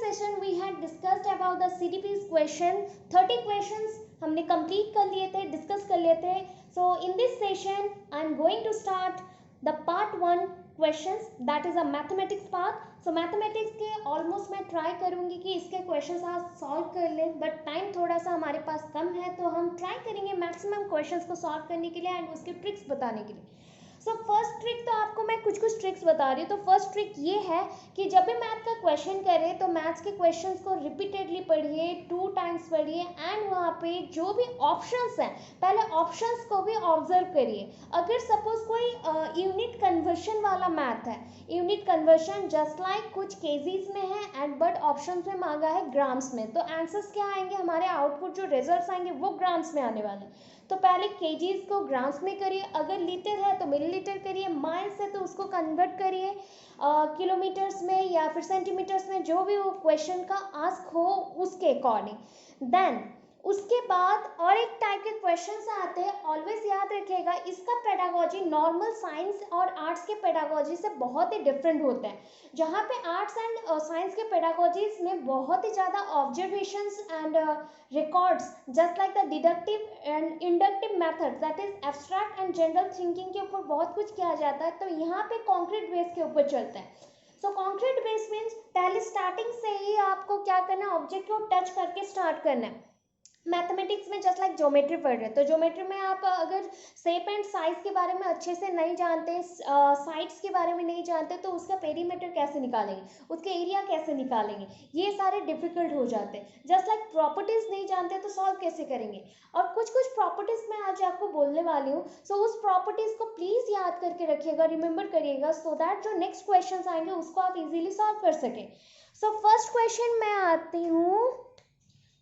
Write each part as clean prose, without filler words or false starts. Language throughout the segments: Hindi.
Session we had discussed about the CDP's question. 30 questions हमने कंप्लीट कर लिए थे, डिस्कस कर लिए थे. So in this session I am going to start the part 1 questions, that is a mathematics part. So mathematics के ऑलमोस्ट मैं ट्राई करूंगी कि इसके क्वेश्चंस आप सॉल्व कर लें, बट टाइम थोड़ा सा हमारे पास कम है, तो हम ट्राई करेंगे मैक्सिमम क्वेश्चंस को सॉल्व करने के लिए एंड उसके ट्रिक्स बताने के लिए. सो फर्स्ट ट्रिक तो आपको मैं कुछ ट्रिक्स बता रही हूँ. तो फर्स्ट ट्रिक ये है कि जब भी मैथ का क्वेश्चन करें तो मैथ्स के क्वेश्चंस को रिपीटेडली पढ़िए, 2 टाइम्स पढ़िए एंड वहाँ पे जो भी ऑप्शंस हैं पहले ऑप्शंस को भी ऑब्जर्व करिए. अगर सपोज कोई यूनिट कन्वर्शन वाला मैथ है, यूनिट कन्वर्शन जस्ट लाइक कुछ केजीज में है एंड बट ऑप्शंस में मांगा है ग्राम्स में, तो आंसर्स क्या आएंगे, हमारे आउटपुट जो रिजल्ट्स आएंगे वो ग्राम्स में आने वाले हैं. तो पहले केजीज को ग्राम्स में करिए, अगर लीटर है तो मिलीलीटर करिए, माइल्स है तो उसको कन्वर्ट करिए किलोमीटर्स में या फिर सेंटीमीटर्स में, जो भी वो क्वेश्चन का आस्क हो उसके अकॉर्डिंग. देन उसके बाद और एक टाइप के क्वेश्चंस आते हैं, ऑलवेज याद रखिएगा इसका पेडागोजी नॉर्मल साइंस और आर्ट्स के पेडागोजी से बहुत ही डिफरेंट होते हैं. जहाँ पे आर्ट्स एंड साइंस के पेडागोजीज में बहुत ही ज़्यादा observations and records just like the deductive and inductive method, that is abstract and general thinking के ऊपर बहुत कुछ किया जाता है. तो यहाँ पे कॉन्क्रीट बेस के ऊपर चलता है. सो कॉन्क्रीट बेस मीन्स पहले स्टार्टिंग से ही आपको क्या करना है, ऑब्जेक्ट को टच करके स्टार्ट करना है. मैथमेटिक्स में जस्ट लाइक ज्योमेट्री पढ़ रहे हैं, तो ज्योमेट्री में आप अगर शेप एंड साइज के बारे में अच्छे से नहीं जानते, साइड्स के बारे में नहीं जानते, तो उसका पेरीमीटर कैसे निकालेंगे, उसके एरिया कैसे निकालेंगे, ये सारे डिफिकल्ट हो जाते हैं. जस्ट लाइक प्रॉपर्टीज नहीं जानते तो सॉल्व कैसे करेंगे. और कुछ प्रॉपर्टीज मैं आज आपको बोलने वाली हूँ. सो उस प्रॉपर्टीज को प्लीज याद करके रखिएगा, रिमेंबर करिएगा, सो दैट जो नेक्स्ट क्वेश्चन आएंगे उसको आप इजीली सॉल्व कर सकें. सो फर्स्ट क्वेश्चन मैं आती हूँ.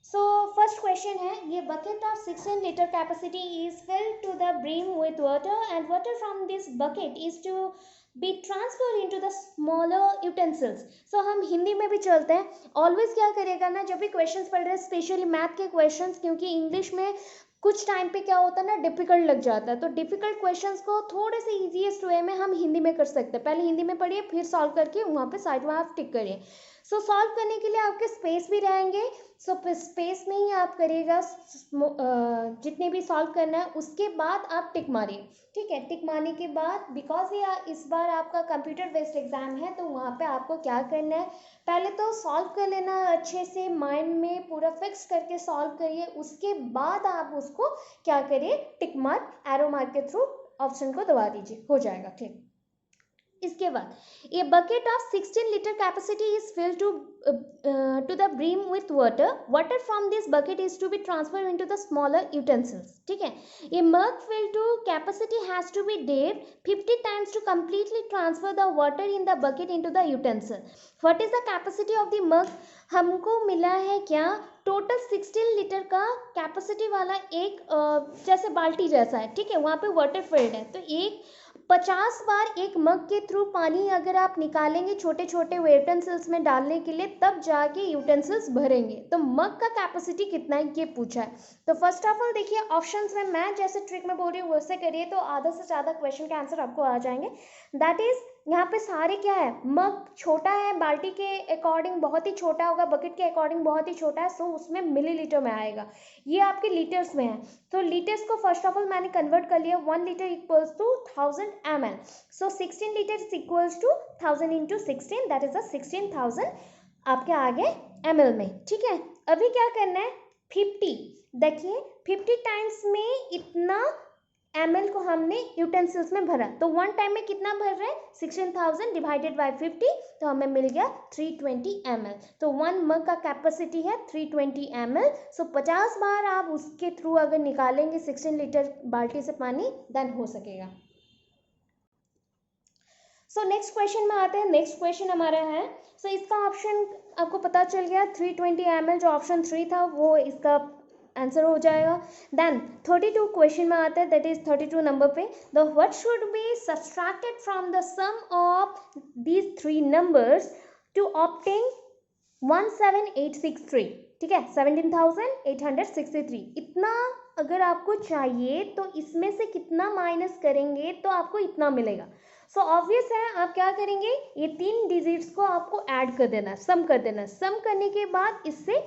सो फर्स्ट क्वेश्चन है, ये bucket of 16 litre capacity is filled to the brim with water and water from this bucket is to be transfer into the smaller utensils. So हम हिंदी में भी चलते हैं. ऑलवेज क्या करिएगा ना, जब भी क्वेश्चंस पढ़ रहे हैं स्पेशली मैथ के क्वेश्चंस, क्योंकि इंग्लिश में कुछ टाइम पे क्या होता है ना, डिफिकल्ट लग जाता है, तो डिफिकल्ट क्वेश्चंस को थोड़े से इजीएस्ट वे में हम हिंदी में कर सकते हैं. पहले हिंदी में पढ़िए, फिर सॉल्व करके वहाँ पे साइड में आप टिक करिए. सो सॉल्व करने के लिए आपके स्पेस भी रहेंगे. सो स्पेस में ही आप करिएगा जितने भी सॉल्व करना है, उसके बाद आप टिक मारिए. ठीक है, टिक मारने के बाद, बिकॉज ये इस बार आपका कंप्यूटर बेस्ड एग्जाम है, तो वहाँ पे आपको क्या करना है, पहले तो सॉल्व कर लेना अच्छे से, माइंड में पूरा फिक्स करके सॉल्व करिए. उसके बाद आप उसको क्या करिए, टिक मार्क, एरो मार्क के थ्रू ऑप्शन को दबा दीजिए, हो जाएगा. ठीक, इसके बाद ये bucket of 16 litre capacity is filled to the brim with water from this bucket is to be transfer into the smaller utensils. ठीक है, ये mug filled to capacity has to be dipped 50 times to completely transfer the water in the bucket into the utensil. What is the capacity of the मग? हमको मिला है क्या, टोटल 16 लीटर का कैपेसिटी वाला एक जैसे बाल्टी जैसा है. ठीक है, वहाँ पे वाटर फिल्ड है, तो एक 50 बार एक मग के थ्रू पानी अगर आप निकालेंगे छोटे छोटे यूटेंसिल्स में डालने के लिए, तब जाके यूटेंसिल्स भरेंगे. तो मग का कैपेसिटी कितना है ये पूछा है. तो फर्स्ट ऑफ ऑल देखिए, ऑप्शंस में मैं जैसे ट्रिक में बोल रही हूँ वैसे करिए, तो आधा से ज़्यादा क्वेश्चन के आंसर आपको आ जाएंगे. दैट इज यहाँ पे सारे क्या है, मग छोटा है, बाल्टी के अकॉर्डिंग बहुत ही छोटा होगा, बकेट के अकॉर्डिंग बहुत ही छोटा है, सो उसमें मिलीलीटर में आएगा. ये आपके लीटर्स में है, तो लीटर्स को फर्स्ट ऑफ ऑल मैंने कन्वर्ट कर लिया. 1 litre equals to 1000 ml. So 16 litre equals to 1000 into 16, that is the 16,000 आपके आगे ml में. ठीक है, अभी क्या करना है, 50, देखिए 50 टाइम्स में इतना ml को हमने यूटेंसिल्स में भरा, तो 1 टाइम में कितना भर रहे हैं, 16,000 डिवाइडेड बाय 50, तो हमें मिल गया 320 ml. तो 1 मग का कैपेसिटी है 320 ml. सो 50 बार आप उसके थ्रू अगर निकालेंगे 16 लीटर बाल्टी से पानी, देन हो सकेगा. सो नेक्स्ट क्वेश्चन में आते हैं. नेक्स्ट क्वेश्चन हमारा है, सो इसका ऑप्शन आपको पता चल गया, 320 ml जो ऑप्शन 3 था वो इसका आंसर हो जाएगा. देन 32 क्वेश्चन में आता है, दैट इज 32 नंबर पे, the what should be subtracted from the sum of these 3 numbers to obtain 17863. ठीक है, 17,863 इतना अगर आपको चाहिए, तो इसमें से कितना माइनस करेंगे तो आपको इतना मिलेगा. सो ऑब्वियस है, आप क्या करेंगे, ये 3 डिजिट्स को आपको ऐड कर देना, सम कर देना, सम करने के बाद इससे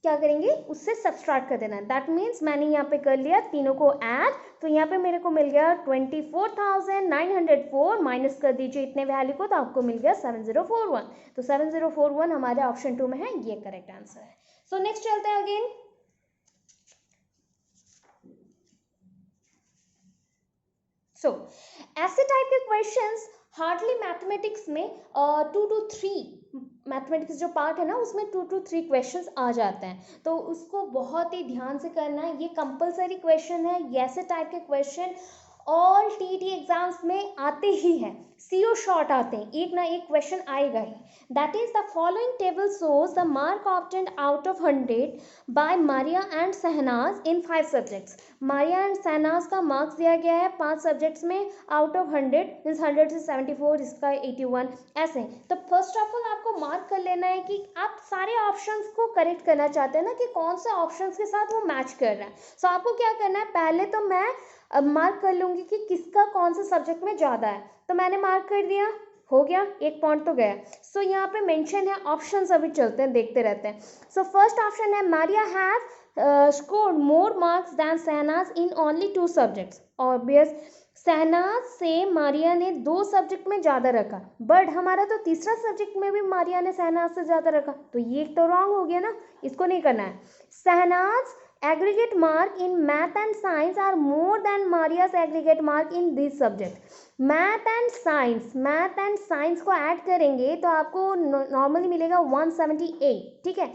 क्या करेंगे, उससे सब्सट्रैक्ट कर देना। दैट मीन्स मैंने यहाँ पे कर लिया तीनों को ऐड, तो यहाँ पे मेरे को मिल गया 24,904, माइनस कर दीजिए इतने वैल्यू को, तो आपको मिल गया 7041। तो 7041 हमारे ऑप्शन 2 में है, ये करेक्ट आंसर है। सो नेक्स्ट चलते हैं अगेन। सो ऐसे टाइप के क्वेश्चंस हार्डली मैथमेटिक्स में 2 to 3 मैथमेटिक्स जो पार्ट है ना, उसमें 2 to 3 क्वेश्चंस आ जाते हैं, तो उसको बहुत ही ध्यान से करना है। ये कंपलसरी क्वेश्चन है, ये ऐसे टाइप के क्वेश्चन ऑल टीईटी एग्जाम्स में आते ही हैं, सीओ शॉर्ट आते हैं, एक ना एक क्वेश्चन आएगा ही। That is the following table shows the mark obtained out of 100 by Maria and Shahnaz in 5 subjects. Maria and Shahnaz का मार्क्स दिया गया है 5 सब्जेक्ट्स में आउट ऑफ 100, मीन्स 100 से 74, इसका 81, ऐसे। तो फर्स्ट ऑफ ऑल आपको मार्क कर लेना है कि आप सारे ऑप्शंस को करेक्ट करना चाहते हैं ना, कि कौन से ऑप्शंस के साथ वो मैच कर रहा है। सो आपको क्या करना है, पहले तो मैं मार्क कर लूँगी कि किसका कौन से सब्जेक्ट में ज़्यादा है, तो मैंने मार्क कर दिया, हो गया, एक पॉइंट तो गया। सो यहाँ पे मेंशन है ऑप्शंस, अभी चलते हैं देखते रहते हैं। सो फर्स्ट ऑप्शन है Maria has scored more marks than Shahnaz in only 2 subjects. Obvious, Shahnaz से मारिया ने 2 सब्जेक्ट में ज़्यादा रखा, बट हमारा तो तीसरा सब्जेक्ट में भी मारिया ने शहनाज से ज़्यादा रखा, तो ये तो रॉन्ग हो गया ना, इसको नहीं करना है। Shahnaz aggregate mark in math and science are more than Maria's aggregate mark in this subject. Math and science को ऐड करेंगे तो आपको नॉर्मली मिलेगा 178, ठीक है,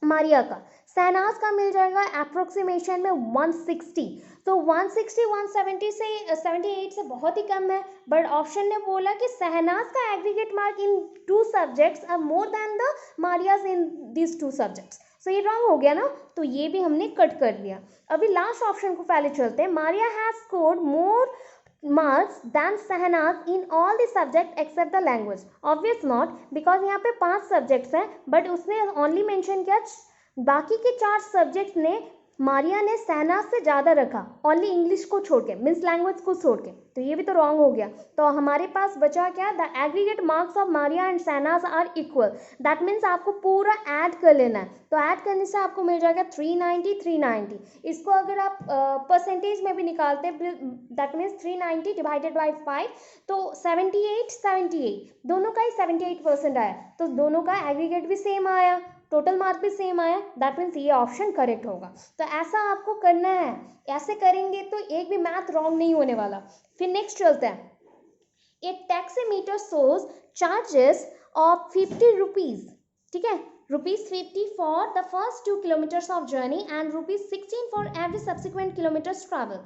मारिया का। शहनाज का मिल जाएगा अप्रोक्सीमेशन में 160, तो 160 170 से 78 से बहुत ही कम है, बट ऑप्शन ने बोला कि शहनाज का aggregate mark in 2 subjects are more than the Maria's in this 2 subjects. So ये रॉन्ग हो गया ना, तो ये भी हमने कट कर दिया। अभी लास्ट ऑप्शन को पहले चलते हैं। Maria has scored more marks than Sahnaz in all the subject except the language. Obvious not, because यहाँ पे 5 सब्जेक्ट्स हैं, बट उसने ओनली मेंशन किया बाकी के 4 सब्जेक्ट्स ने मारिया ने शहनाज से ज़्यादा रखा, ओनली इंग्लिश को छोड़ के, मीन्स लैंग्वेज को छोड़ के, तो ये भी तो रॉन्ग हो गया। तो हमारे पास बचा क्या, the aggregate marks of Maria and Shahnaz are equal. That means आपको पूरा ऐड कर लेना है, तो ऐड करने से आपको मिल जाएगा 390 390। इसको अगर आप परसेंटेज में भी निकालते हैं, दैट मीन्स 390 डिवाइडेड बाई 5, तो 78 दोनों का ही 78% आया, तो दोनों का एग्रीगेट भी सेम आया, टोटल मार्क भी सेम आया। दैट मीन्स ये ऑप्शन करेक्ट होगा। तो ऐसा आपको करना है, ऐसे करेंगे तो एक भी मैथ रॉन्ग नहीं होने वाला। फिर नेक्स्ट चलते हैं। ए taximeter shows charges of 50 rupees, ठीक है, ₹50 for the first 2 kilometres of journey and ₹16 for every subsequent kilometres travel.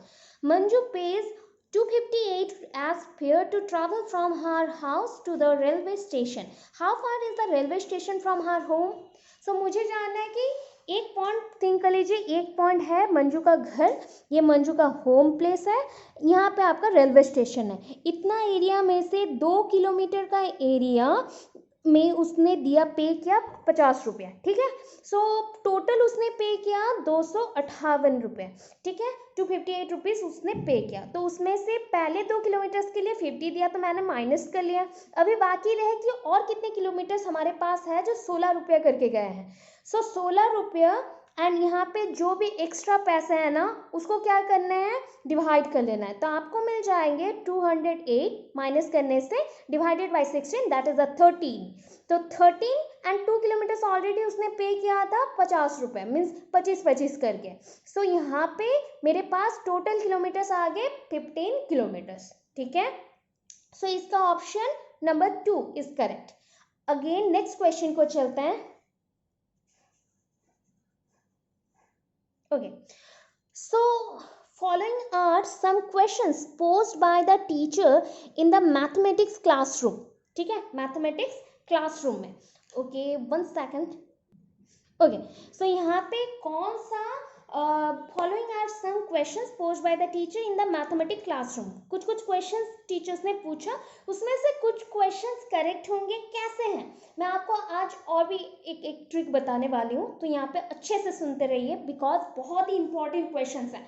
Manju page 258 as fare to travel from her house to the railway station. How far is the railway station from her home? So मुझे जानना है कि एक पॉइंट थिंक कर लीजिए, एक पॉइंट है मंजू का घर, ये मंजू का होम प्लेस है, यहाँ पे आपका रेलवे स्टेशन है। इतना एरिया में से 2 किलोमीटर का एरिया में उसने दिया, पे किया 50 रुपया, ठीक है। सो टोटल उसने पे किया 258 रुपये, ठीक है, 258 रुपीज़ उसने पे किया। तो उसमें से पहले 2 किलोमीटर्स के लिए 50 दिया, तो मैंने माइनस कर लिया। अभी बाकी रहे कि और कितने किलोमीटर्स हमारे पास है जो 16 रुपया करके गए हैं। सो 16 रुपया एंड यहाँ पे जो भी एक्स्ट्रा पैसे हैं ना, उसको क्या करना है, डिवाइड कर लेना है। तो आपको मिल जाएंगे 208 माइनस करने से डिवाइडेड बाई 16, दैट इज 13। तो 13 एंड 2 किलोमीटर्स ऑलरेडी उसने पे किया था 50 रुपये, मीन्स 25 करके। सो यहाँ पे मेरे पास टोटल किलोमीटर्स आ गए 15 किलोमीटर्स, ठीक है। सो इसका option number 2 is correct. Again next question को चलते हैं। Okay, so following are some questions posed by the teacher in the mathematics classroom, ठीक है, mathematics classroom में। Okay, 1 second. Okay, so यहाँ पे कौन सा following are some questions posed by the teacher in the mathematics classroom। कुछ questions टीचर्स ने पूछा, उसमें से कुछ questions करेक्ट होंगे। कैसे हैं, मैं आपको आज और भी एक ट्रिक बताने वाली हूँ, तो यहाँ पे अच्छे से सुनते रहिए, बिकॉज बहुत ही इंपॉर्टेंट क्वेश्चंस हैं।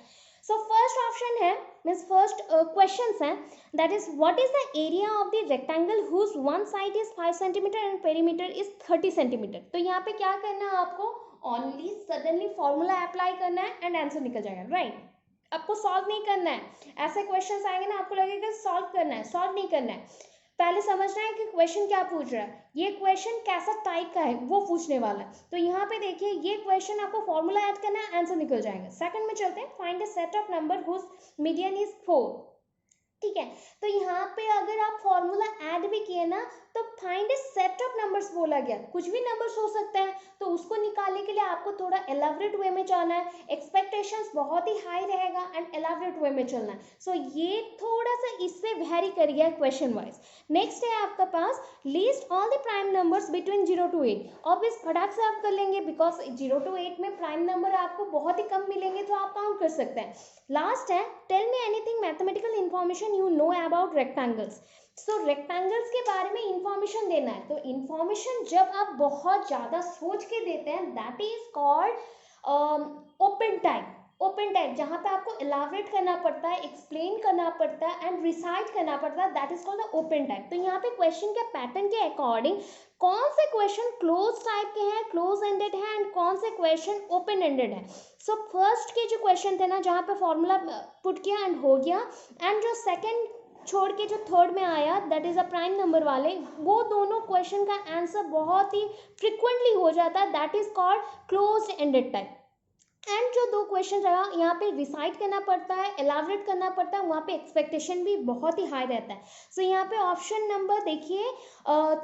सो फर्स्ट ऑप्शन है मीन्स फर्स्ट क्वेश्चन है that is what is the area of the rectangle whose one side is 5 centimetre and perimeter is 30 centimetre. तो यहाँ पे क्या करना है आपको, ओनली सडनली फॉर्मूला अप्लाई करना है एंड आंसर निकल जाएगा, राइट। आपको सॉल्व नहीं करना है, ऐसे क्वेश्चंस आएंगे ना आपको लगेगा सॉल्व करना है, सॉल्व नहीं करना है। पहले समझना है कि क्वेश्चन क्या पूछ रहा है, ये क्वेश्चन कैसा टाइप का है वो पूछने वाला है। तो यहाँ पे देखिए ये क्वेश्चन आपको फॉर्मूला ऐड करना है, आंसर निकल जाएगा। सेकंड में चलते हैं, find a set of number whose median is 4। ठीक है, तो यहाँ पे अगर आप फॉर्मूला ऐड भी किए ना तो find A set of numbers बोला गया, कुछ भी नंबर्स हो सकता है, तो उसको निकालने के लिए आपको थोड़ा एलाबरेट वे में जाना है, एक्सपेक्टेशंस बहुत ही हाई रहेगा एंड एलाबरेट वे में चलना है। सो ये थोड़ा सा इससे वेरी कर गया क्वेश्चन वाइज। नेक्स्ट है आपका पास list all the prime numbers between 0 to 8। Obvious फटाक से आप कर लेंगे बिकॉज 0 to 8 में प्राइम नंबर आपको बहुत ही कम मिलेंगे, तो आप काउंट कर सकते हैं। लास्ट है tell me anything mathematical information you know about rectangles. So rectangles के बारे में इंफॉर्मेशन देना है, तो इंफॉर्मेशन जब आप बहुत ज़्यादा सोच के देते हैं that is called open type. Open type जहाँ पे आपको एलाबरेट करना पड़ता है, एक्सप्लेन करना पड़ता है एंड रिसाइट करना पड़ता है, that is called the open type. तो यहाँ पे क्वेश्चन के पैटर्न के अकॉर्डिंग कौन से क्वेश्चन क्लोज टाइप के हैं, क्लोज एंडेड है, एंड कौन से क्वेश्चन ओपन एंडेड है। सो फर्स्ट के जो क्वेश्चन थे ना जहाँ पे फॉर्मूला पुट किया एंड हो गया, एंड जो सेकंड छोड़ के जो थर्ड में आया that is a prime number वाले, वो दोनों क्वेश्चन का आंसर बहुत ही फ्रिक्वेंटली हो जाता है, that is called close ended type. And जो दो क्वेश्चन रहा यहाँ पे रिसाइट करना पड़ता है, एलाबरेट करना पड़ता है, वहाँ पे एक्सपेक्टेशन भी बहुत ही हाई रहता है। सो यहाँ पे ऑप्शन नंबर देखिए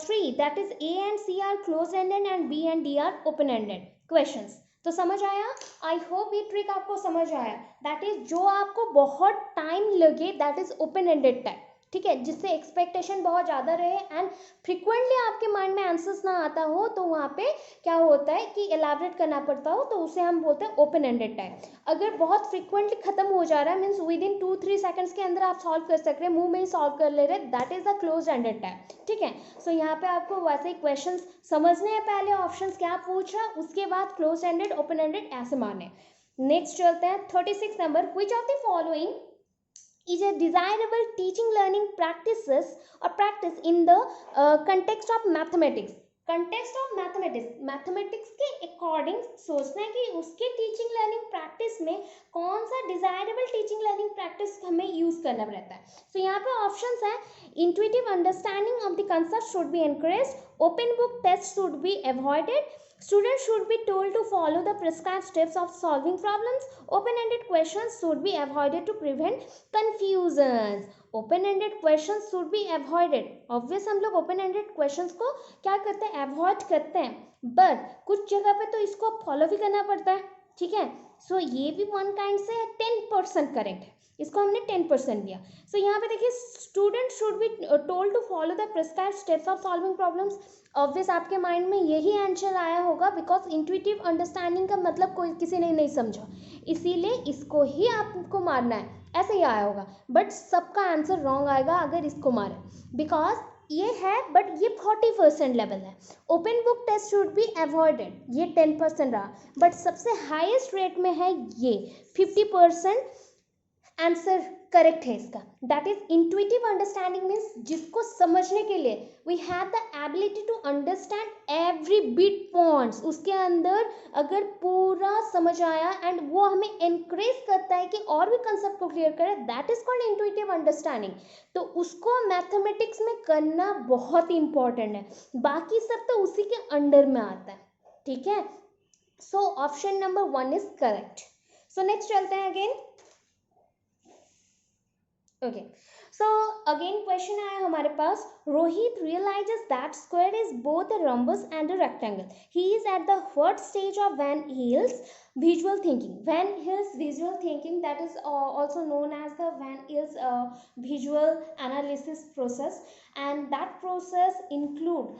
3 that is A and C are close ended and B and D are open ended questions. तो समझ आया, आई होप ये ट्रिक आपको समझ आया। दैट इज जो आपको बहुत टाइम लगे that is open ended type, ठीक है, जिससे एक्सपेक्टेशन बहुत ज़्यादा रहे एंड फ्रिक्वेंटली आपके माइंड में आंसर्स ना आता हो, तो वहाँ पे क्या होता है कि एलाबरेट करना पड़ता हो, तो उसे हम बोलते हैं ओपन एंडेड टाइप। अगर बहुत फ्रिक्वेंटली खत्म हो जा रहा है मीन्स विद इन 2-3 सेकंड्स के अंदर आप सॉल्व कर सक रहे हैं, मुंह में ही सॉल्व कर ले रहे, that is the close ended type. ठीक है, सो यहाँ पे आपको वैसे ही क्वेश्चन समझने हैं, पहले ऑप्शन क्या पूछ रहा, उसके बाद क्लोज एंडेड ओपन एंडेड ऐसे माने। नेक्स्ट चलते हैं 36 number, which of the following is a desirable teaching learning practices or practice in the context of mathematics। Context of mathematics, mathematics के अकॉर्डिंग सोचना है कि उसके टीचिंग लर्निंग प्रैक्टिस में कौन सा डिजायरेबल टीचिंग लर्निंग प्रैक्टिस हमें यूज करना रहता है। सो यहाँ पे ऑप्शंस है intuitive understanding of the concept should be encouraged, open book test should be avoided, students should be told to follow the prescribed steps of solving problems, open-ended questions should be avoided to prevent confusions। open-ended questions should be avoided, obvious हम लोग open-ended questions को क्या करते हैं, अवॉइड करते हैं, बट कुछ जगह पे तो इसको फॉलो भी करना पड़ता है। ठीक है, सो ये भी वन काइंड से 10% करेक्ट है, इसको हमने 10% दिया। सो यहाँ पे देखिए student should be told to follow the prescribed steps of solving problems. Obvious आपके माइंड में यही आंसर आया होगा बिकॉज इंट्यूटिव अंडरस्टैंडिंग का मतलब कोई किसी ने नहीं समझा, इसीलिए इसको ही आपको मारना है, ऐसे ही आया होगा। बट सबका आंसर रॉन्ग आएगा अगर इसको मारे, बिकॉज ये है बट ये 40% लेवल है। Open book test should be avoided, ये 10% रहा, बट सबसे हाईएस्ट रेट में है ये 50% आंसर करेक्ट है इसका। That is intuitive understanding means जिसको समझने के लिए we have the ability to understand every bit points, उसके अंदर अगर पूरा समझ आया एंड वो हमें एनकरेज करता है कि और भी कंसेप्ट को क्लियर करें, that is called intuitive understanding. तो उसको मैथमेटिक्स में करना बहुत ही इंपॉर्टेंट है, बाकी सब तो उसी के अंडर में आता है। ठीक है, so option number 1 is correct. So next चलते हैं again. Okay, so again question आया हमारे पास, Rohit realizes that square is both a rhombus and a rectangle. He is at the what stage of Van Hill's visual thinking? Van Hill's visual thinking, that is also known as the Van Hill's visual analysis process, and that process include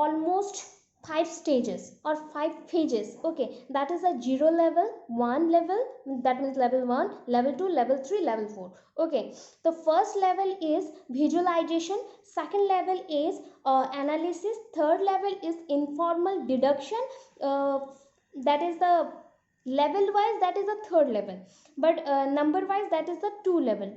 almost 5 stages or 5 phases. Okay, that is a 0 level, 1 level, that means level 1, level 2, level 3, level 4. Okay, the first level is visualization, second level is analysis, third level is informal deduction, that is the level wise that is the third level, but number wise that is the two level,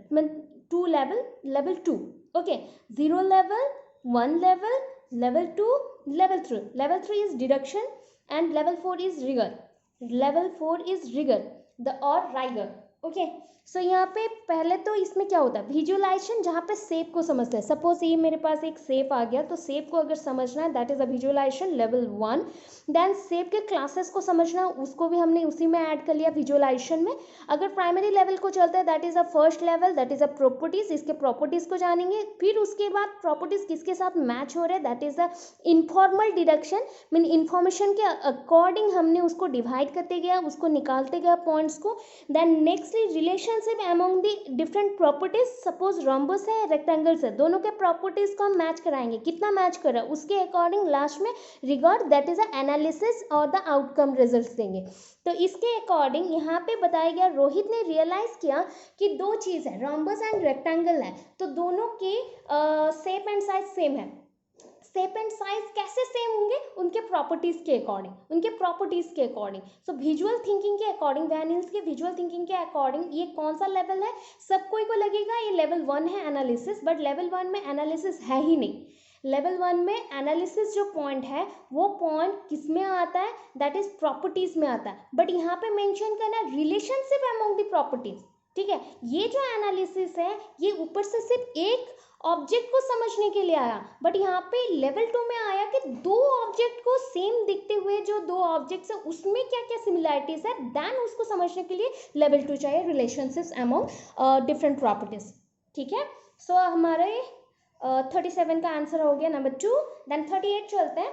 level 2. Okay, 0 level, 1 level, level 2, level 3. Level 3 is deduction and level 4 is rigor. Level 4 is rigor, the or rigor. Okay, so यहाँ पे पहले तो इसमें क्या होता है, विजुअलाइजेशन, जहाँ पे शेप को समझते हैं. सपोज ये मेरे पास एक शेप आ गया, तो शेप को अगर समझना है that is a visualisation level 1. Then shape के क्लासेस को समझना, उसको भी हमने उसी में ऐड कर लिया विजुअलाइजेशन में. अगर प्राइमरी लेवल को चलता है that is a first level, that is a properties. इसके प्रॉपर्टीज को जानेंगे, फिर उसके बाद प्रॉपर्टीज किसके साथ मैच हो रहे हैं that is a informal deduction. Mean information के अकॉर्डिंग हमने उसको डिवाइड करते गया, उसको निकालते गया पॉइंट्स को. Then nextly relationship among the different properties. Suppose rhombus है, रेक्टेंगल्स है, दोनों के प्रॉपर्टीज को हम मैच कराएंगे, कितना मैच कर रहा है उसके अकॉर्डिंग लास्ट में रिगार्ड दैट इज एनालिसिस और द आउटकम रिजल्ट्स देंगे. तो इसके अकॉर्डिंग यहाँ पे बताया गया, रोहित ने रियलाइज किया कि दो चीज है, रोम्बस एंड रेक्टेंगल है, तो दोनों के शेप एंड साइज सेम है. शेप एंड साइज कैसे सेम होंगे, उनके प्रॉपर्टीज के अकॉर्डिंग, उनके प्रॉपर्टीज के अकॉर्डिंग. सो विजुअल थिंकिंग के अकॉर्डिंग, वैन हिल्स के विजुअल थिंकिंग के अकॉर्डिंग ये कौन सा लेवल है, सब कोई को लगेगा ये लेवल 1 है एनालिसिस, बट लेवल 1 में एनालिसिस है ही नहीं. लेवल 1 में एनालिसिस जो पॉइंट है वो पॉइंट किस में आता है, दैट इज प्रॉपर्टीज में आता है. बट यहाँ पे मेंशन करना रिलेशनशिप अमंग द प्रॉपर्टीज. ठीक है, ये जो एनालिसिस है ये ऊपर से सिर्फ एक ऑब्जेक्ट को समझने के लिए आया, बट यहाँ पे लेवल 2 में आया कि दो ऑब्जेक्ट को सेम दिखते हुए जो दो ऑब्जेक्ट्स है उसमें क्या क्या सिमिलैरिटीज है, देन उसको समझने के लिए लेवल 2 चाहिए, रिलेशनशिप्स अमंग डिफरेंट प्रॉपर्टीज. ठीक है, सो हमारे 37 का आंसर हो गया नंबर 2. देन 38 चलते हैं.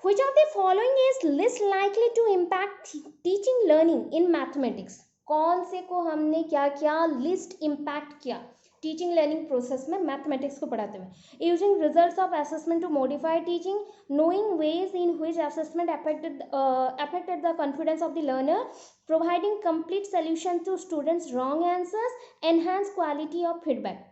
Which of the following is least likely to impact teaching learning in mathematics? कौन से को हमने क्या क्या लिस्ट इम्पैक्ट किया टीचिंग लर्निंग प्रोसेस में मैथमेटिक्स को पढ़ाते हुए. Using results of assessment to modify teaching, knowing ways in which assessment affected the confidence of the learner, providing complete solution to students wrong answers, enhance quality of feedback.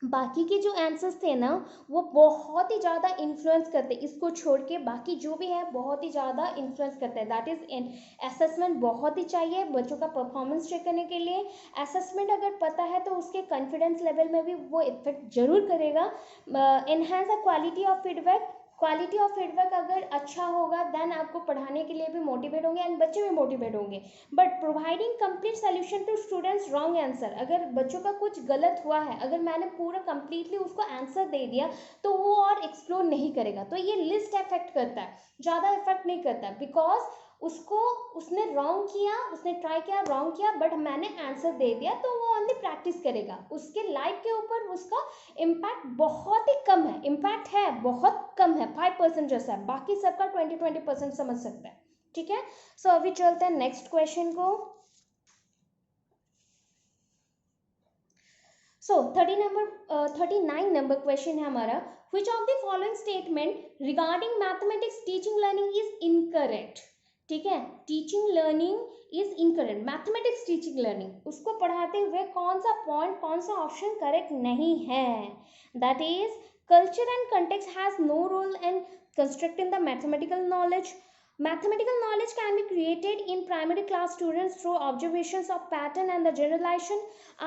बाकी के जो आंसर्स थे ना वो बहुत ही ज़्यादा इन्फ्लुएंस करते, इसको छोड़ के बाकी जो भी है बहुत ही ज़्यादा इन्फ्लुएंस करते हैं. दैट इज असेसमेंट बहुत ही चाहिए बच्चों का परफॉर्मेंस चेक करने के लिए. असेसमेंट अगर पता है तो उसके कॉन्फिडेंस लेवल में भी वो इफेक्ट जरूर करेगा. Enhance the quality of feedback, quality of feedback अगर अच्छा होगा देन आपको पढ़ाने के लिए भी मोटिवेट होंगे एंड बच्चे भी मोटिवेट होंगे. But providing complete solution to students wrong answer, अगर बच्चों का कुछ गलत हुआ है, अगर मैंने पूरा कंप्लीटली उसको आंसर दे दिया तो वो और एक्सप्लोर नहीं करेगा. तो ये लिस्ट इफेक्ट करता है, ज़्यादा इफेक्ट नहीं करता, बिकॉज उसने रॉन्ग किया, उसने ट्राई किया, रॉन्ग किया, बट मैंने आंसर दे दिया तो वो ओनली प्रैक्टिस करेगा. उसके लाइफ के ऊपर उसका इम्पैक्ट बहुत ही कम है, इम्पैक्ट है बहुत कम है, 5% जैसा है, बाकी सबका 20% समझ सकता है. ठीक है, सो अभी चलते हैं नेक्स्ट क्वेश्चन को. सो 39 नंबर क्वेश्चन है हमारा. Which of the following statement regarding mathematics teaching learning is incorrect? ठीक है, teaching learning is incorrect, mathematics teaching learning, उसको पढ़ाते हुए कौन सा पॉइंट, कौन सा ऑप्शन करेक्ट नहीं है. That is culture and context has no role in constructing the mathematical knowledge. Mathematical knowledge can be created in primary class students through observations of pattern and the generalization.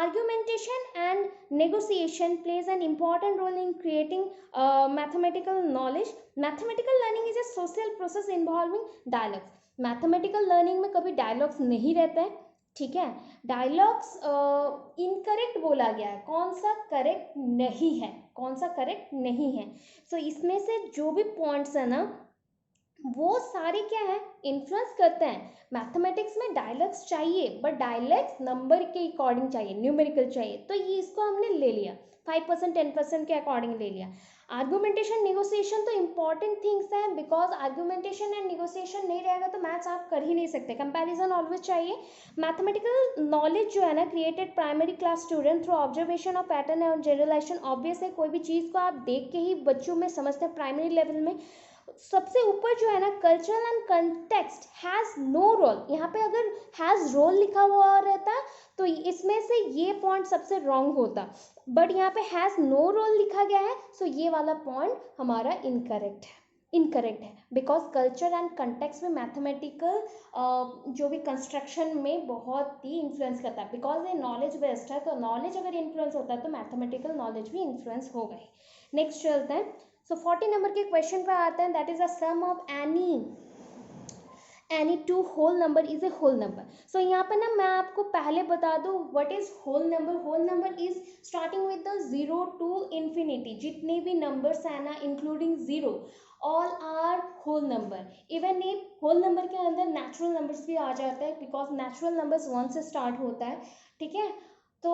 Argumentation and negotiation plays an important role in creating mathematical knowledge. Mathematical learning is a social process involving dialogues. Mathematical learning में कभी dialogues नहीं रहते हैं. ठीक है, डायलॉग्स इनकरेक्ट बोला गया है, कौन सा करेक्ट नहीं है, कौन सा करेक्ट नहीं है. सो इसमें से जो भी पॉइंट्स है ना वो सारे क्या है, इन्फ्लुएंस करते हैं. मैथमेटिक्स में डायलॉग्स चाहिए बट डायलॉग्स नंबर के अकॉर्डिंग चाहिए, न्यूमेरिकल चाहिए, तो ये इसको हमने ले लिया 5% 10% के अकॉर्डिंग ले लिया. आर्गुमेंटेशन नेगोशिएशन तो इंपॉर्टेंट थिंग्स हैं, बिकॉज आर्गुमेंटेशन एंड नेगोशिएशन नहीं रहेगा तो मैथ्स आप कर ही नहीं सकते, कंपैरिजन ऑलवेज चाहिए. मैथमेटिकल नॉलेज जो है ना created primary class student through observation of pattern and generalisation. Obvious है, कोई भी चीज़ को आप देख के ही बच्चों में समझते हैं प्राइमरी लेवल में. सबसे ऊपर जो है ना cultural and context has no role, यहाँ पे अगर हैज़ रोल लिखा हुआ रहता तो इसमें से ये पॉइंट सबसे रॉन्ग होता, बट यहाँ पे हैज़ नो रोल लिखा गया है, सो ये वाला पॉइंट हमारा इनकरेक्ट है. इनकरेक्ट है, बिकॉज कल्चर एंड कंटेक्स्ट में मैथमेटिकल जो भी कंस्ट्रक्शन में बहुत ही इन्फ्लुएंस करता है, बिकॉज ये नॉलेज बेस्ड है, तो नॉलेज अगर इन्फ्लुएंस होता है तो मैथमेटिकल नॉलेज भी इन्फ्लुएंस होगा ही। नेक्स्ट चलते हैं। सो 40 नंबर के क्वेश्चन पे आते हैं, that is a some of any two whole number is a whole number. सो यहाँ पे ना मैं आपको पहले बता दूँ what is whole number. Whole number is starting with the 0 to infinity, जितने भी नंबर्स है ना including 0 all are whole number. Even ये होल नंबर के अंदर नेचुरल नंबर्स भी आ जाते हैं, बिकॉज नेचुरल नंबर्स 1 से स्टार्ट होता है, ठीक है। तो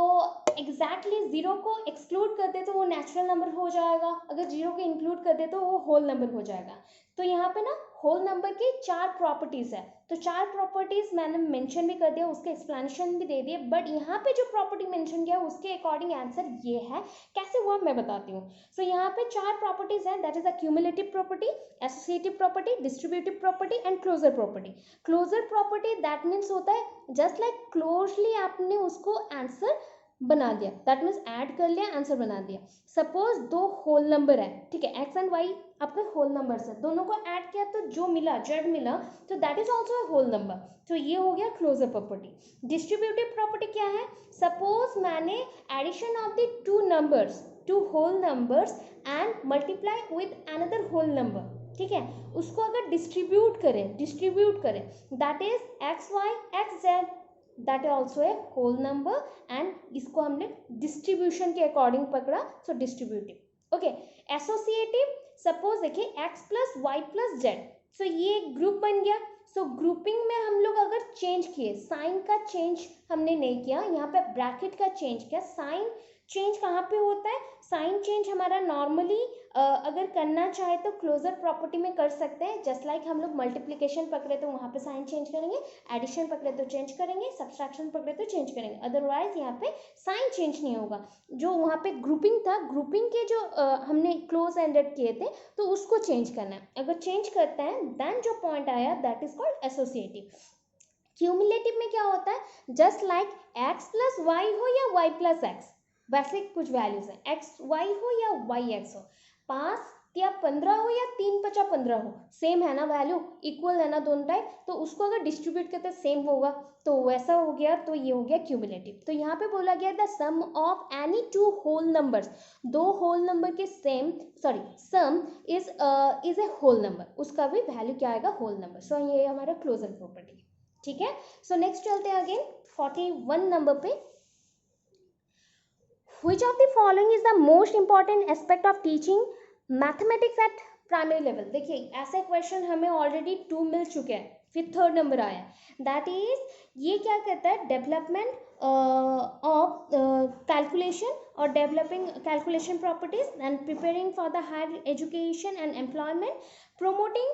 एग्जैक्टली जीरो को एक्सक्लूड कर दे तो वो नेचुरल नंबर हो जाएगा, अगर जीरो को इंक्लूड कर दे तो वो होल नंबर हो जाएगा। तो यहाँ पे ना होल नंबर की 4 प्रॉपर्टीज है, तो 4 प्रॉपर्टीज मैंने मेंशन भी कर दिया, उसके एक्सप्लेनेशन भी दे दिए, बट यहाँ पे जो प्रॉपर्टी मेंशन किया उसके अकॉर्डिंग आंसर ये है। कैसे हुआ मैं बताती हूँ। सो यहाँ पे 4 प्रॉपर्टीज है, that is a cumulative property, associative property, distributive property and closure property. Closure property that means होता है जस्ट लाइक क्लोजली आपने उसको आंसर बना दिया, दैट मीन्स ऐड कर लिया, आंसर बना दिया। सपोज 2 होल नंबर है, ठीक है, एक्स एंड वाई आपके होल नंबर्स है, दोनों को ऐड किया तो जो मिला जेड मिला, तो that is also a whole number. तो ये हो गया क्लोजर प्रॉपर्टी। डिस्ट्रीब्यूटिव प्रॉपर्टी क्या है, सपोज मैंने addition of the 2 numbers, 2 whole numbers and multiply with another whole number, ठीक है, उसको अगर डिस्ट्रीब्यूट करें that is x y x z, that is also a whole number, and इसको हमने डिस्ट्रीब्यूशन के अकॉर्डिंग पकड़ा, so distributive. Okay, associative, suppose देखिए x plus y plus z, so ये एक ग्रुप बन गया। सो ग्रुपिंग में हम लोग अगर चेंज किए, साइन का चेंज हमने नहीं किया, यहाँ पे ब्रैकेट का चेंज किया। साइन चेंज कहाँ पे होता है, साइन चेंज हमारा नॉर्मली अगर करना चाहे तो क्लोजर प्रॉपर्टी में कर सकते हैं, जस्ट लाइक हम लोग मल्टीप्लिकेशन पकड़े तो वहाँ पे साइन चेंज करेंगे, एडिशन पकड़े तो चेंज करेंगे, सब्सट्रैक्शन पकड़े तो चेंज करेंगे, अदरवाइज यहाँ पे साइन चेंज नहीं होगा। जो वहाँ पे ग्रुपिंग था, ग्रुपिंग के जो हमने क्लोज एंडेड किए थे तो उसको चेंज करना है, अगर चेंज करते हैं देन जो पॉइंट आया that is called associative. Cumulative में क्या होता है, just like X plus Y हो या वाई प्लस एक्स, वैसे कुछ वैल्यूज हैं, एक्स वाई हो या वाई एक्स हो, 5 या 15 हो या 3×5=15 हो, सेम है ना वैल्यू, इक्वल है ना दोनों टाइप, तो उसको अगर डिस्ट्रीब्यूट करते सेम होगा, तो वैसा हो गया, तो ये हो गया क्यूमुलेटिव। तो यहाँ पे बोला गया the sum of any 2 whole numbers, 2 whole number के sum is a whole number, उसका भी वैल्यू क्या आएगा, होल नंबर। सो ये हमारा क्लोजर प्रॉपर्टी, ठीक है। सो नेक्स्ट चलते हैं अगेन 41 नंबर पे। Which of the following is the most important aspect of teaching mathematics at primary level? देखिए ऐसे क्वेश्चन हमें ऑलरेडी 2 मिल चुके हैं, फिर 3rd नंबर आया, दैट इज ये क्या कहता है, डेवलपमेंट ऑफ कैलकुलेशन और developing calculation properties and preparing for the higher education and employment, promoting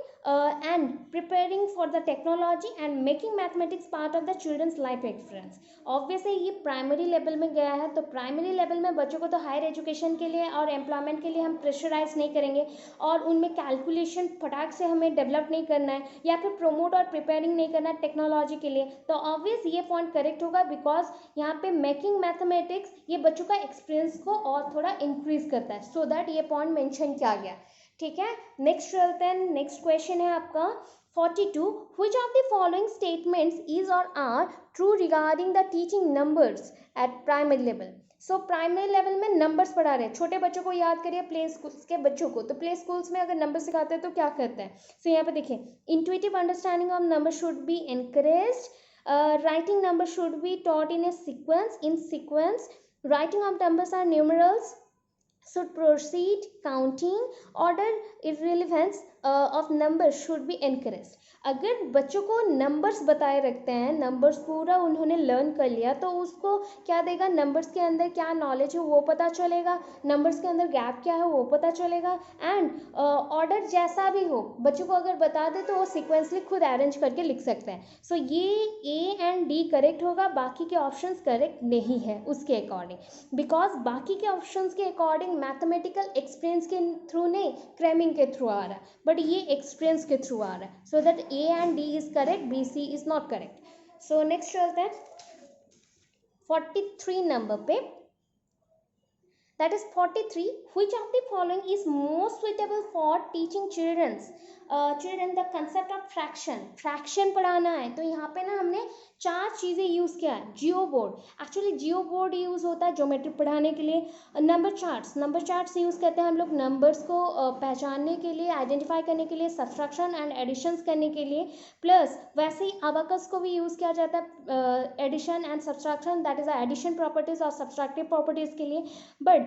and preparing for the technology and making mathematics part of the children's life experience। Obviously ये प्राइमरी लेवल में गया है, तो प्राइमरी लेवल में बच्चों को तो हायर एजुकेशन के लिए और एम्प्लॉयमेंट के लिए हम प्रेशराइज नहीं करेंगे, और उनमें कैलकुलेशन फटाक से हमें डेवलप नहीं करना है या फिर प्रोमोट और प्रिपेयरिंग नहीं करना है टेक्नोलॉजी के लिए, तो ऑब्वियस ये पॉइंट करेक्ट होगा, बिकॉज यहाँ पे मेकिंग मैथमेटिक्स ये बच्चों का एक्सपीरियंस को और थोड़ा इंक्रीज करता है, सो दैट ये पॉइंट मेंशन किया गया, ठीक है। नेक्स्ट चलते हैं, नेक्स्ट क्वेश्चन है आपका 42, which of the following statements is or are true regarding the teaching numbers at primary level? So primary level में नंबर्स पढ़ा रहे हैं, छोटे बच्चों को याद करिए, प्ले स्कूल्स के बच्चों को, तो प्ले स्कूल्स में अगर नंबर सिखाते हैं तो क्या करते हैं, सो यहाँ पे देखिए, intuitive understanding of number should be encouraged, writing number should be taught in sequence, writing of numbers or numerals, should proceed, counting order, irrelevance of numbers should be encouraged। अगर बच्चों को नंबर्स बताए रखते हैं, नंबर्स पूरा उन्होंने लर्न कर लिया, तो उसको क्या देगा, नंबर्स के अंदर क्या नॉलेज है वो पता चलेगा, नंबर्स के अंदर गैप क्या है वो पता चलेगा, एंड ऑर्डर जैसा भी हो बच्चों को अगर बता दे तो वो सिक्वेंसली खुद अरेंज करके लिख सकते हैं। सो ये ए एंड डी करेक्ट होगा, बाकी के ऑप्शंस करेक्ट नहीं है उसके अकॉर्डिंग, बिकॉज बाकी के ऑप्शंस के अकॉर्डिंग मैथमेटिकल एक्सपीरियंस के थ्रू नहीं, क्रैमिंग के थ्रू आ रहा है, बट ये एक्सपीरियंस के थ्रू आ रहा है, so that A and D is correct, B C is not correct. So next चलते हैं 43 नंबर पे, That is 43. Which of the following is most suitable for teaching children the concept of fraction पढ़ाना है. तो यहाँ पे ना हमने 4 चीज़ें यूज़ किया है. जियो बोर्ड, एक्चुअली जियो बोर्ड यूज़ होता है ज्योमेट्री पढ़ाने के लिए. नंबर चार्ट्स यूज़ करते हैं हम लोग नंबर्स को पहचानने के लिए, आइडेंटिफाई करने के लिए, सब्सट्रैक्शन एंड एडिशंस करने के लिए. प्लस वैसे ही अबाकस को भी यूज़ किया जाता है addition and subtraction, that is addition properties और सब्सट्रैक्टिव प्रॉपर्टीज के लिए. बट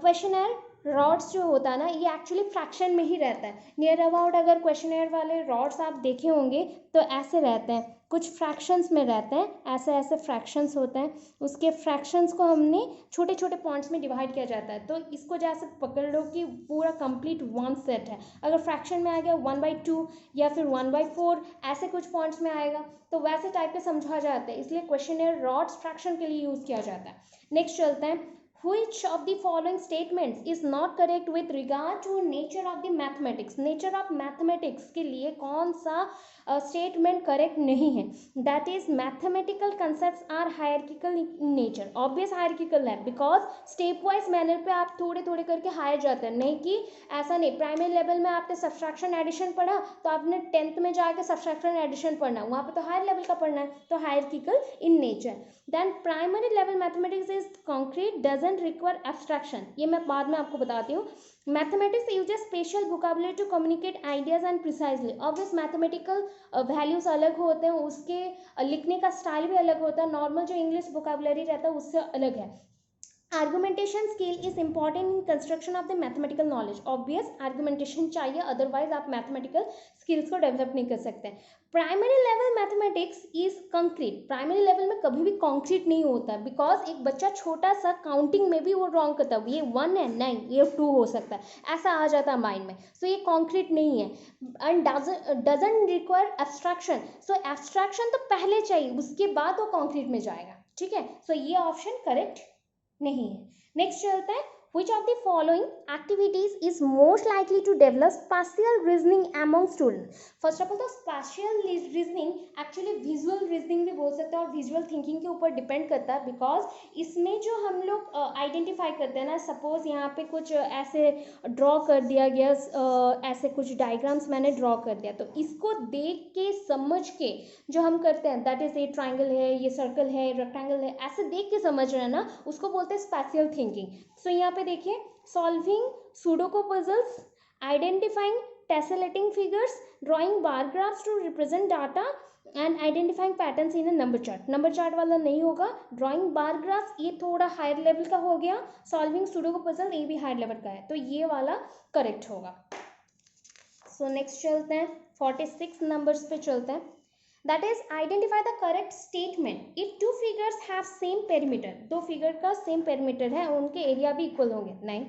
क्वेश्चनर रॉड्स जो होता है ना, ये एक्चुअली फ्रैक्शन में ही रहता है. नियर अबाउट अगर क्वेश्चनर वाले रॉड्स आप देखे होंगे तो ऐसे रहते हैं, कुछ फ्रैक्शंस में रहते हैं, ऐसे ऐसे फ्रैक्शंस होते हैं. उसके फ्रैक्शंस को हमने छोटे छोटे पॉइंट्स में डिवाइड किया जाता है. तो इसको जैसे पकड़ लो कि पूरा कंप्लीट वन सेट है. अगर फ्रैक्शन में आ गया 1/2 या फिर 1/4 ऐसे कुछ पॉइंट्स में आएगा तो वैसे टाइप के समझा जाता है. इसलिए क्वेश्चनर रॉड्स फ्रैक्शन के लिए यूज़ किया जाता है. नेक्स्ट चलते हैं. Which of the following statements is not correct with regard to nature of the mathematics? Nature of mathematics के लिए कौन सा स्टेटमेंट करेक्ट नहीं है? That is mathematical concepts are hierarchical in nature. Obvious hierarchical है बिकॉज स्टेप वाइज मैनर पे आप थोड़े थोड़े करके हायर जाते हैं. नहीं कि ऐसा नहीं, प्राइमरी लेवल में आपने सब्सट्रैक्शन एडिशन पढ़ा तो आपने 10th में जाके सब्सट्रैक्शन एडिशन पढ़ना, वहाँ पे तो हायर लेवल का पढ़ना है. तो hierarchical in nature. Then primary level mathematics is concrete, doesn't require abstraction. ये मैं बाद में आपको बताती हूँ. Mathematics uses special vocabulary to communicate ideas and precisely. Obvious mathematical values अलग होते हैं, उसके लिखने का स्टाइल भी अलग होता है. नॉर्मल जो इंग्लिश वोकैबुलरी रहता है उससे अलग है. Argumentation skill is important in construction of the mathematical knowledge. Obvious argumentation चाहिए, अदरवाइज आप मैथमेटिकल स्किल्स को डेवलप नहीं कर सकते. Primary level mathematics is concrete. Primary level में कभी भी कॉन्क्रीट नहीं होता बिकॉज एक बच्चा छोटा सा काउंटिंग में भी वो रॉन्ग करता है, ये 1 है नहीं ये 2 हो सकता है, ऐसा आ जाता है माइंड में. सो ये कॉन्क्रीट नहीं है. And doesn't require abstraction. So abstraction तो पहले चाहिए, उसके बाद वो कॉन्क्रीट में जाएगा. ठीक है, सो ये ऑप्शन करेक्ट नहीं है. नेक्स्ट चलता है. Which of the following activities is most likely to develop spatial reasoning among students? First of all, the spatial reasoning actually visual reasoning भी बोल सकते हैं और visual thinking के ऊपर डिपेंड करता है. बिकॉज इसमें जो हम लोग आइडेंटिफाई करते हैं ना, सपोज यहाँ पे कुछ ऐसे ड्रॉ कर दिया गया, ऐसे कुछ डायग्राम्स मैंने ड्रॉ कर दिया, तो इसको देख के समझ के जो हम करते हैं, दैट इज ये ट्राइंगल है, ये सर्कल है, रेक्टेंगल है, ऐसे देख के समझ रहे हैं ना, उसको बोलते हैं स्पैशियल थिंकिंग. सो यहाँ पे देखिए, solving sudoku puzzles, identifying tessellating figures, drawing bar graphs to represent data and identifying patterns in a number chart. Number chart वाला नहीं होगा. ड्राइंग बार ग्राफ्स ये थोड़ा हायर लेवल का हो गया. सॉल्विंग सुडोकू पजल ये भी हायर लेवल का है, तो ये वाला करेक्ट होगा. सो नेक्स्ट चलते हैं, 46 नंबर्स पे चलते हैं. That is, identify the correct statement. If two figures have same perimeter, दो फिगर का सेम पेरीमीटर है और उनके एरिया भी इक्वल होंगे. नहीं.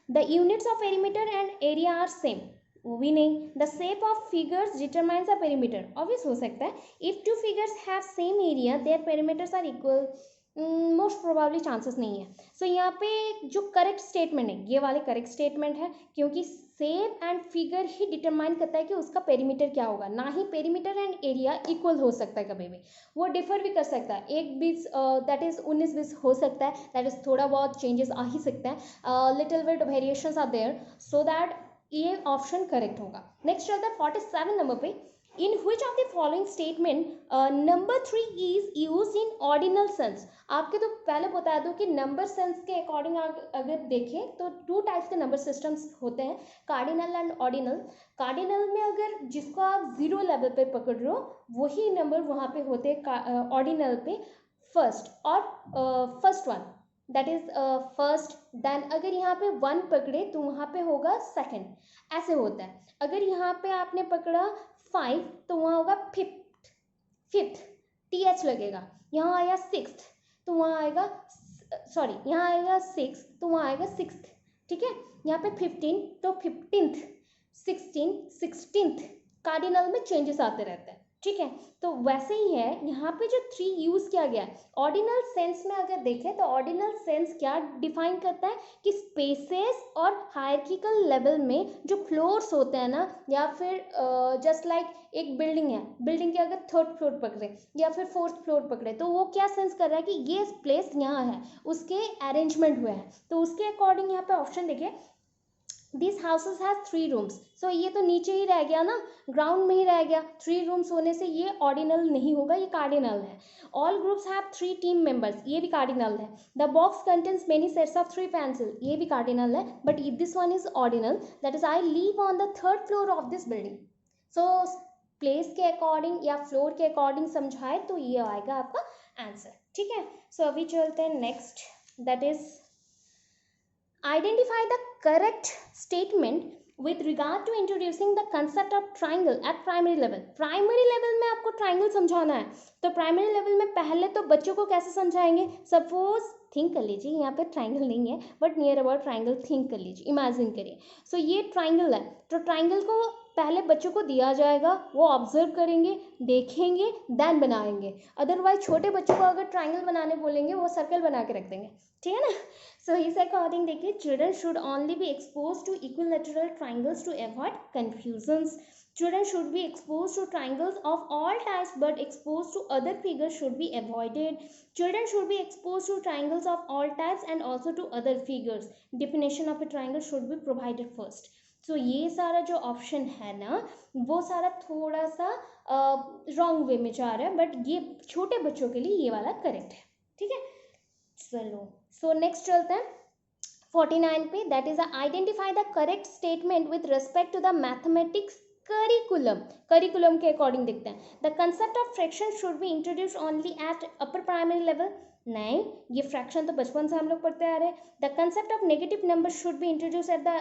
The units of perimeter and area are same, वो भी नहीं. The shape of figures determines the perimeter, obvious हो सकता है. If two figures have same area, their perimeters are equal, most probably chances नहीं है. सो यहाँ पे जो करेक्ट स्टेटमेंट है ये वाले करेक्ट स्टेटमेंट है, क्योंकि shape and figure he determine करता है कि उसका पेरीमीटर क्या होगा, ना ही पेरीमीटर एंड एरिया इक्वल हो सकता है. कभी भी वो डिफर भी कर सकता है. 1/20 दैट इज 19/20 हो सकता है, दैट इज थोड़ा बहुत चेंजेस आ ही सकता है. Little bit variations are there, so that ये ऑप्शन करेक्ट होगा. नेक्स्ट चलता है 47 नंबर पे. In which of the following statement number 3 is used in ordinal sense? आपके तो पहले बता दो कि नंबर सेंस के अकॉर्डिंग अगर देखें तो 2 टाइप्स के नंबर सिस्टम्स होते हैं, कार्डिनल एंड ऑर्डिनल. कार्डिनल में अगर जिसको आप 0 लेवल पे पकड़ रहे हो वही नंबर वहाँ पे होते हैं ऑर्डिनल पे फर्स्ट और first one, that is first. Then अगर यहाँ पे 1 पकड़े तो वहाँ पे होगा सेकंड, ऐसे होता है. अगर यहाँ पे आपने पकड़ा 5 तो वहाँ होगा फिफ्थ, TH लगेगा. यहाँ आएगा 6th तो वहाँ आएगा, सॉरी यहाँ आएगा 6 तो वहाँ आएगा 6th. ठीक है, यहाँ पे 15 तो 15th, 16 16th. कार्डिनल में चेंजेस आते रहते हैं. ठीक है। तो वैसे ही है यहाँ पे जो 3 यूज किया गया है, ऑर्डिनल सेंस में अगर देखें तो ऑर्डिनल सेंस क्या डिफाइन करता है कि स्पेसेस और हायरार्किकल लेवल में जो फ्लोर्स होते हैं ना, या फिर जस्ट लाइक एक बिल्डिंग है, बिल्डिंग के अगर 3rd फ्लोर पकड़े या फिर 4th फ्लोर पकड़े, तो वो क्या सेंस कर रहा है कि ये प्लेस यहाँ है, उसके अरेंजमेंट हुए हैं। तो उसके अकॉर्डिंग यहाँ पे ऑप्शन देखिए, दिस हाउसेज हैव 3 रूम्स। सो ये तो नीचे ही रह गया ना, ग्राउंड में ही रह गया, 3 रूम्स होने से ये ऑर्डिनल नहीं होगा, ये कार्डिनल है। All groups have 3 team members, ये भी कार्डिनल है। The box contains many sets of 3 pencil, ये भी कार्डिनल है, but this one is ordinal, that is I leave on the 3rd floor of this building. So place के अकॉर्डिंग या फ्लोर के अकॉर्डिंग समझाए तो ये आएगा आपका आंसर, ठीक है। सो अभी चलते हैं next, that is identify the correct statement with regard to introducing the concept of triangle at primary level। Primary level में आपको ट्राइंगल समझाना है, तो प्राइमरी लेवल में पहले तो बच्चों को कैसे समझाएंगे, सपोज थिंक कर लीजिए, यहाँ पे ट्राइंगल नहीं है but near about triangle think कर लीजिए, इमेजिन करिए। सो ये ट्राइंगल है, तो ट्राइंगल को पहले बच्चों को दिया जाएगा, वो ऑब्जर्व करेंगे, देखेंगे, देन बनाएंगे। अदरवाइज छोटे बच्चों को अगर ट्राइंगल बनाने बोलेंगे वो सर्कल बना के रख देंगे, ठीक है ना। सो इस अकॉर्डिंग देखिए, children should only be expose to equilateral triangles to avoid confusions. Children should be exposed to triangles of all types, but exposed to other figures should be avoided. Children should be exposed to triangles of all types and also to other figures. Definition of a triangle should be provided first. So ये सारा जो ऑप्शन है ना, वो सारा थोड़ा सा रॉन्ग वे में जा रहा है, बट ये छोटे बच्चों के लिए ये वाला करेक्ट है, ठीक है। चलो सो नेक्स्ट चलते हैं 49 पे, that is identify the correct statement with respect to the mathematics curriculum के अकॉर्डिंग देखते हैं। The concept of fraction should be introduce only at upper primary level. नहीं, ये फ्रैक्शन तो बचपन से हम लोग पढ़ते आ रहे हैं। The concept of negative numbers should be introduce at the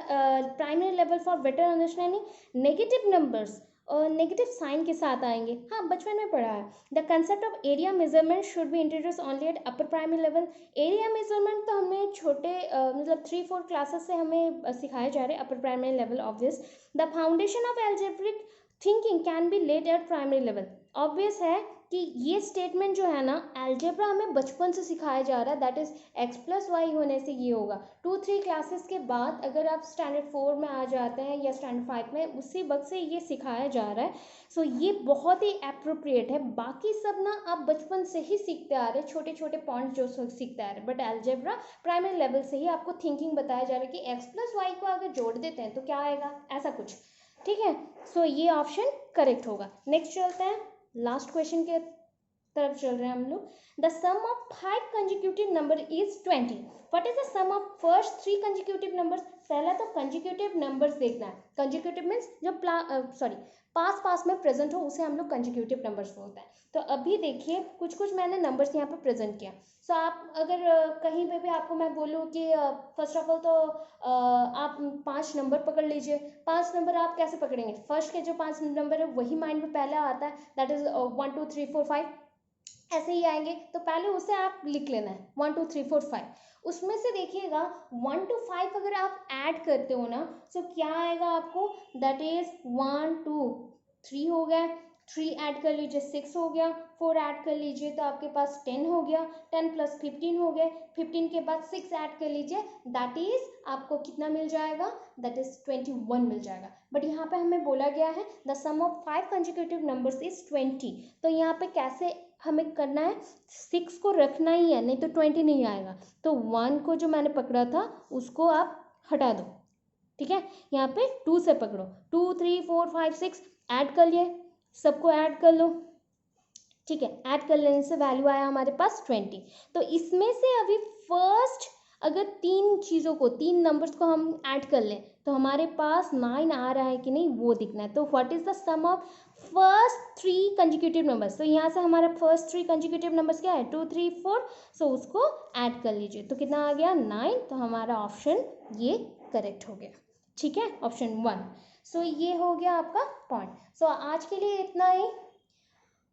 primary level for better understanding. Negative numbers negative sign के साथ आएंगे, हाँ बचपन में पढ़ा है। The concept of area measurement should be introduce only at upper primary level. Area measurement तो हमें छोटे मतलब 3-4 क्लासेस से हमें सिखाए जा रहे हैं upper primary level obvious. The foundation of algebraic thinking can be led at primary level. Obvious है कि ये स्टेटमेंट जो है ना, एल्जेब्रा हमें बचपन से सिखाया जा रहा है, दैट इज x+y होने से ये होगा। 2-3 क्लासेस के बाद अगर आप स्टैंडर्ड 4 में आ जाते हैं या स्टैंडर्ड 5 में, उसी वक्त से ये सिखाया जा रहा है। सो ये बहुत ही अप्रोप्रिएट है। बाकी सब ना आप बचपन से ही सीखते आ रहे हैं, छोटे छोटे पॉइंट्स जो सीखते आ रहे हैं, बट एल्जेब्रा प्राइमरी लेवल से ही आपको थिंकिंग बताया जा रहा है कि x+y को अगर जोड़ देते हैं तो क्या आएगा, ऐसा कुछ, ठीक है। सो ये ऑप्शन करेक्ट होगा। नेक्स्ट चलते हैं, लास्ट क्वेश्चन के तरफ चल रहे हैं हम लोग। The sum of 5 consecutive number is 20। What is the sum of first 3 consecutive numbers. पहला तो कंजिक्यूटिव नंबर्स देखना है। कंजिक्यूटिव मीन्स जो पास में प्रेजेंट हो उसे हम लोग कंजिक्यूटिव नंबर्स बोलते हैं। तो अभी देखिए कुछ मैंने नंबर्स यहाँ पे प्रेजेंट किया। सो आप अगर कहीं पे भी आपको मैं बोलूँ कि फर्स्ट ऑफ ऑल तो आप 5 नंबर पकड़ लीजिए। 5 नंबर आप कैसे पकड़ेंगे, फर्स्ट के जो 5 नंबर है वही माइंड में पहले आता है, दैट इज 1 2 3 4 5 ऐसे ही आएंगे। तो पहले उसे आप लिख लेना है 1 2 3 4 5। उसमें से देखिएगा 1 to 5 अगर आप ऐड करते हो ना, तो क्या आएगा आपको, दैट इज 1 2 3 हो गया, 3 ऐड कर लीजिए 6 हो गया, 4 ऐड कर लीजिए तो आपके पास 10 हो गया, 10 + 15 हो गए, 15 के बाद 6 ऐड कर लीजिए, दैट इज आपको कितना मिल जाएगा, दैट इज 21 मिल जाएगा। बट यहाँ पे हमें बोला गया है the sum of 5 consecutive numbers is 20। तो यहाँ पे कैसे हमें करना है, 6 को रखना ही है, नहीं तो 20 नहीं आएगा। तो 1 को जो मैंने पकड़ा था उसको आप हटा दो, ठीक है। यहाँ पे 2 से पकड़ो, 2 3 4 5 6 ऐड कर लिए, सबको ऐड कर लो, ठीक है। ऐड कर लेने से वैल्यू आया हमारे पास 20। तो इसमें से अभी फर्स्ट अगर 3 चीज़ों को 3 नंबर्स को हम ऐड कर लें तो हमारे पास 9 आ रहा है कि नहीं वो दिखना है। तो what is the sum of first 3 consecutive numbers. तो यहाँ से हमारा फर्स्ट 3 कंजिक्यूटिव नंबर्स क्या है, 2 3 4। सो उसको ऐड कर लीजिए तो कितना आ गया 9। तो हमारा ऑप्शन ये करेक्ट हो गया, ठीक है, ऑप्शन 1। सो ये हो गया आपका पॉइंट। सो आज के लिए इतना ही।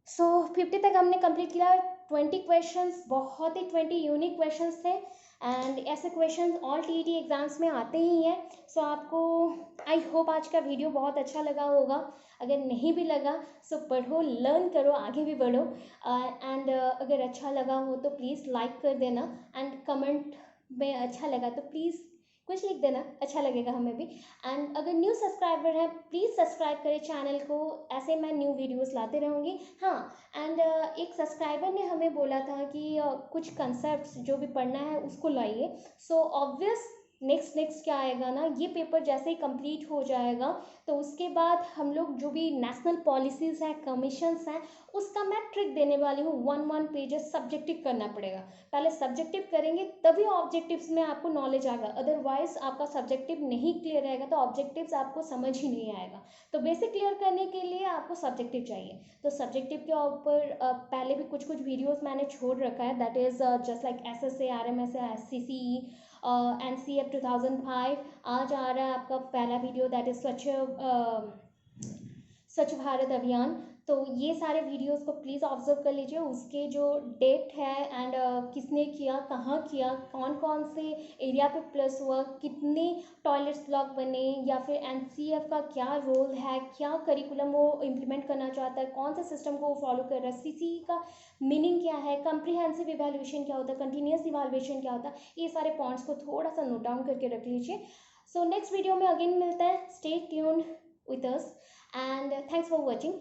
सो 50 तक हमने कंप्लीट किया। 20 क्वेश्चंस, बहुत ही 20 यूनिक क्वेश्चंस थे एंड ऐसे क्वेश्चंस ऑल टीईटी एग्जाम्स में आते ही हैं. सो आपको आई होप आज का वीडियो बहुत अच्छा लगा होगा. अगर नहीं भी लगा सो पढ़ो, लर्न करो, आगे भी बढ़ो. एंड अगर अच्छा लगा हो तो प्लीज़ लाइक कर देना. एंड कमेंट में अच्छा लगा तो प्लीज़ कुछ लिख देना, अच्छा लगेगा हमें भी. एंड अगर न्यू सब्सक्राइबर हैं प्लीज़ सब्सक्राइब करें चैनल को, ऐसे मैं न्यू वीडियोस लाते रहूँगी. हाँ, एंड एक सब्सक्राइबर ने हमें बोला था कि कुछ कंसेप्ट्स जो भी पढ़ना है उसको लाइए. सो ऑब्वियस नेक्स्ट क्या आएगा ना, ये पेपर जैसे ही कंप्लीट हो जाएगा तो उसके बाद हम लोग जो भी नेशनल पॉलिसीज़ हैं, कमीशंस हैं, उसका मैं ट्रिक देने वाली हूँ. 1 पेजेस सब्जेक्टिव करना पड़ेगा. पहले सब्जेक्टिव करेंगे तभी ऑब्जेक्टिव्स में आपको नॉलेज आएगा. अदरवाइज आपका सब्जेक्टिव नहीं क्लियर रहेगा तो ऑब्जेक्टिव्स आपको समझ ही नहीं आएगा. तो बेसिक क्लियर करने के लिए आपको सब्जेक्टिव चाहिए. तो सब्जेक्टिव के ऊपर पहले भी कुछ व्यूज़ मैंने छोड़ रखा है. That is just like SSA, RMSA, SCCE, NCF 2005. आज आ रहा है आपका पहला वीडियो, दैट इज़ स्वच्छ भारत अभियान. तो ये सारे वीडियोस को प्लीज़ ऑब्जर्व कर लीजिए. उसके जो डेट है एंड किसने किया, कहाँ किया, कौन कौन से एरिया पे प्लस हुआ, कितने टॉयलेट्स ब्लॉक बने, या फिर NCF का क्या रोल है, क्या करिकुलम वो इम्प्लीमेंट करना चाहता है, कौन से सिस्टम को वो फॉलो कर रहा है, CCE का मीनिंग क्या है, कंप्रीहेंसिव इवैल्यूएशन क्या होता है, कंटिन्यूस इवैल्यूएशन क्या होता है, ये सारे पॉइंट्स को थोड़ा सा नोट डाउन करके रख लीजिए. सो नेक्स्ट वीडियो में अगेन मिलता है. Stay tuned with us and thanks for watching.